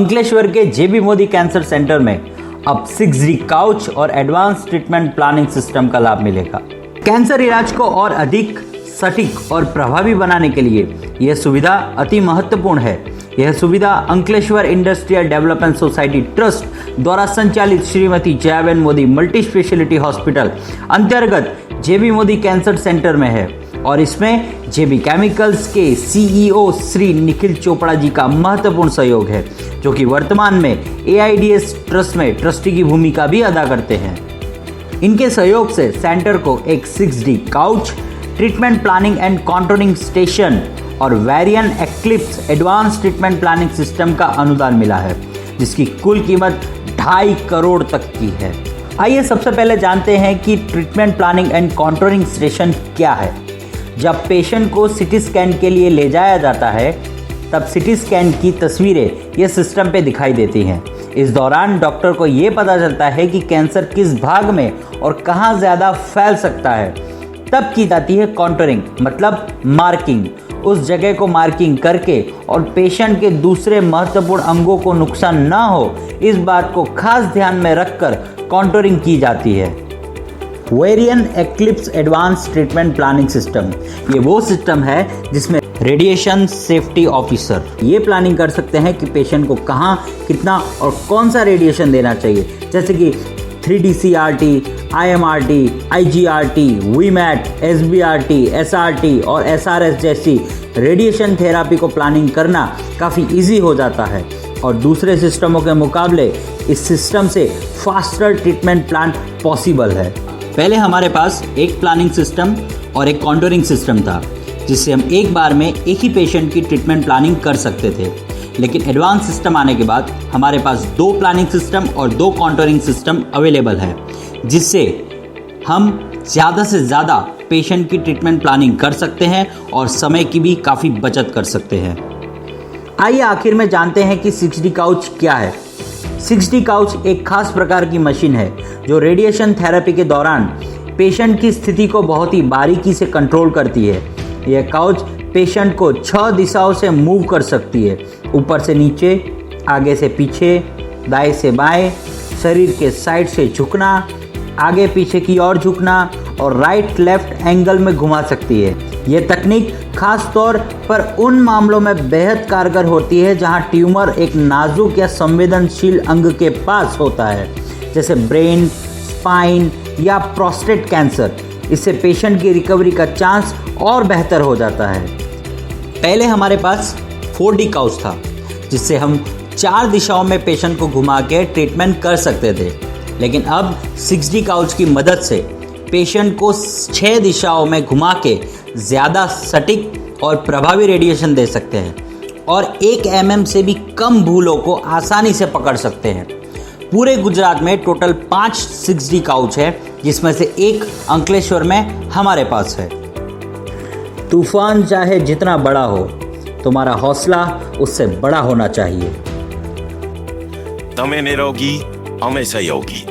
अंकलेश्वर के जेबी Modi cancer centre में अब 6D काउच और एडवांस ट्रीटमेंट प्लानिंग सिस्टम का लाभ मिलेगा। कैंसर इलाज को और अधिक सटीक और प्रभावी बनाने के लिए यह सुविधा अति महत्वपूर्ण है। यह सुविधा Ankleshwar industrial development society trust द्वारा संचालित Shrimati Jayaben Modi multi speciality hospital अंतर्गत जेबी मोदी कैंसर सेंटर में है और इसमें जेबी केमिकल्स के CEO श्री निखिल चोपड़ा जी का महत्वपूर्ण सहयोग है, जो कि वर्तमान में AIDS ट्रस्ट में ट्रस्टी की भूमिका भी अदा करते हैं। इनके सहयोग से सेंटर को एक 6D couch, treatment planning and controlling station और Varian Eclipse advance treatment planning system का अनुदान मिला है, जिसकी कुल कीमत 2.5 करोड़ तक की है। आइए सबसे पहले जानते हैं कि treatment planning and controlling station क्या है। जब पेशेंट को सिटी स्कैन के लिए ले जाया जाता है, तब सिटी स्कैन की तस्वीरें ये सिस्टम पे दिखाई देती हैं। इस दौरान डॉक्टर को ये पता चलता है कि कैंसर किस भाग में और कहाँ ज़्यादा फैल सकता है। तब की जाती है कॉन्टोरिंग, मतलब मार्किंग। उस जगह को मार्किंग करके और पेशेंट के दूसरे महत्वपूर्ण अंगों को नुकसान ना हो, इस बात को खास ध्यान में रखकर कॉन्टोरिंग की जाती है। Varian Eclipse advance treatment planning system, ये वो सिस्टम है जिसमें रेडिएशन सेफ्टी ऑफिसर ये प्लानिंग कर सकते हैं कि पेशेंट को कहाँ, कितना और कौन सा रेडिएशन देना चाहिए, जैसे कि 3D CRT, IMRT, IGRT, VMAT, SBRT, SRT और SRS जैसी रेडिएशन थेरापी को प्लानिंग करना काफ़ी इजी हो जाता है और दूसरे सिस्टमों के मुकाबले इस सिस्टम से फास्टर ट्रीटमेंट प्लान पॉसिबल है। पहले हमारे पास एक प्लानिंग सिस्टम और एक कॉन्टोरिंग सिस्टम था, जिससे हम एक बार में एक ही पेशेंट की ट्रीटमेंट प्लानिंग कर सकते थे। लेकिन एडवांस सिस्टम आने के बाद हमारे पास 2 प्लानिंग सिस्टम और 2 कॉन्टोरिंग सिस्टम अवेलेबल है, जिससे हम ज़्यादा से ज़्यादा पेशेंट की ट्रीटमेंट प्लानिंग कर सकते हैं और समय की भी काफ़ी बचत कर सकते हैं। आइए आखिर में जानते हैं कि 6D काउच क्या है। 6D काउच एक खास प्रकार की मशीन है जो रेडिएशन थेरेपी के दौरान पेशेंट की स्थिति को बहुत ही बारीकी से कंट्रोल करती है। यह काउच पेशेंट को 6 दिशाओं से मूव कर सकती है, ऊपर से नीचे, आगे से पीछे, दाएं से बाएं, शरीर के साइड से झुकना, आगे पीछे की ओर झुकना और राइट लेफ्ट एंगल में घुमा सकती है। यह तकनीक खास तौर पर उन मामलों में बेहद कारगर होती है जहां ट्यूमर एक नाजुक या संवेदनशील अंग के पास होता है, जैसे ब्रेन, स्पाइन या प्रोस्टेट कैंसर। इससे पेशेंट की रिकवरी का चांस और बेहतर हो जाता है। पहले हमारे पास 4D काउच था, जिससे हम 4 दिशाओं में पेशेंट को घुमा के ट्रीटमेंट कर सकते थे। लेकिन अब 6D काउच की मदद से पेशेंट को 6 दिशाओं में घुमा के ज़्यादा सटीक और प्रभावी रेडिएशन दे सकते हैं और 1 mm से भी कम भूलों को आसानी से पकड़ सकते हैं। पूरे गुजरात में टोटल 5 6D काउच है, जिसमें से एक अंकलेश्वर में हमारे पास है। तूफान चाहे जितना बड़ा हो, तुम्हारा हौसला उससे बड़ा होना चाहिए। તમે નિરોગી અમે સહયોગી।